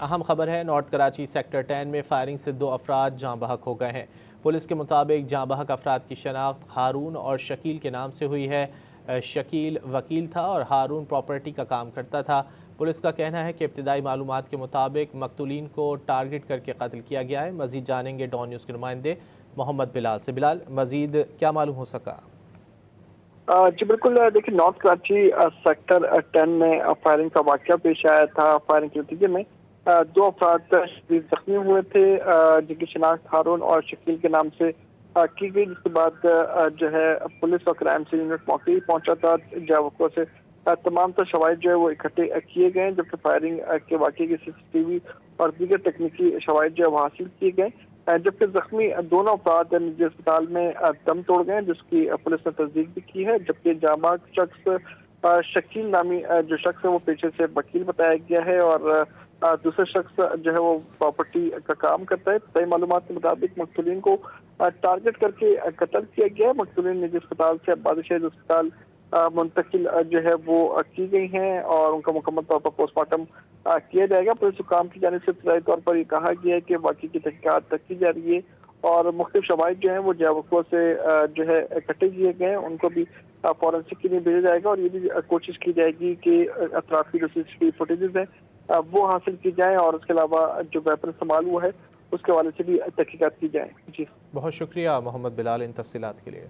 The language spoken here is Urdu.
اہم خبر ہے، نارتھ کراچی سیکٹر 10 میں فائرنگ سے 2 افراد جاں بحق ہو گئے ہیں۔ پولیس کے مطابق جاں بحق افراد کی شناخت ہارون اور شکیل کے نام سے ہوئی ہے۔ شکیل وکیل تھا اور ہارون پراپرٹی کا کام کرتا تھا۔ پولیس کا کہنا ہے کہ ابتدائی معلومات کے مطابق مقتولین کو ٹارگٹ کر کے قتل کیا گیا ہے۔ مزید جانیں گے ڈان نیوز کے نمائندے محمد بلال سے۔ بلال، مزید کیا معلوم ہو سکا؟ جی بالکل، دیکھیں نارتھ کراچی سیکٹر 10 میں فائرنگ کا واقعہ پیش آیا تھا۔ فائرنگ کے نتیجے میں 2 افراد شدید زخمی ہوئے تھے، جن کی شناخت ہارون اور شکیل کے نام سے کی گئی، جس کے بعد جو ہے پولیس اور کرائم سین یونٹ موقع ہی پہنچا تھا۔ جہاں وقوع سے تمام تر شواہد جو ہے وہ اکٹھے کیے گئے، جبکہ فائرنگ کے واقعے کی CCTV اور دیگر تکنیکی شواہد جو ہے وہ حاصل کیے گئے، جبکہ زخمی دونوں افراد نجی اسپتال میں دم توڑ گئے، جس کی پولیس نے تصدیق بھی کی ہے۔ جبکہ جاں بحق شخص شکیل نامی جو شخص ہے وہ پیشے سے وکیل بتایا گیا ہے، اور دوسرا شخص جو ہے وہ پراپرٹی کا کام کرتا ہے۔ صحیح معلومات کے مطابق مقتولین کو ٹارگٹ کر کے قتل کیا گیا ہے۔ مقتولین نجی اسپتال سے عباسی شہید اسپتال منتقل جو ہے وہ کی گئی ہیں، اور ان کا مکمل طور پر پوسٹ مارٹم کیا جائے گا۔ پولیس حکام کی جانب سے ابتدائی طور پر یہ کہا گیا ہے کہ واقعے کی تحقیقات کی جا رہی ہے، اور مختلف شواہد جو ہیں وہ جہاں وقوع سے جو ہے اکٹھے کیے گئے ہیں، ان کو بھی فورینسک کے لیے بھیجا جائے گا، اور یہ بھی کوشش کی جائے گی کہ اطراف کی جو CCTV فوٹیجز ہیں وہ حاصل کی جائیں، اور اس کے علاوہ جو ویپن استعمال ہوا ہے اس کے حوالے سے بھی تحقیقات کی جائیں۔ جی بہت شکریہ محمد بلال ان تفصیلات کے لیے۔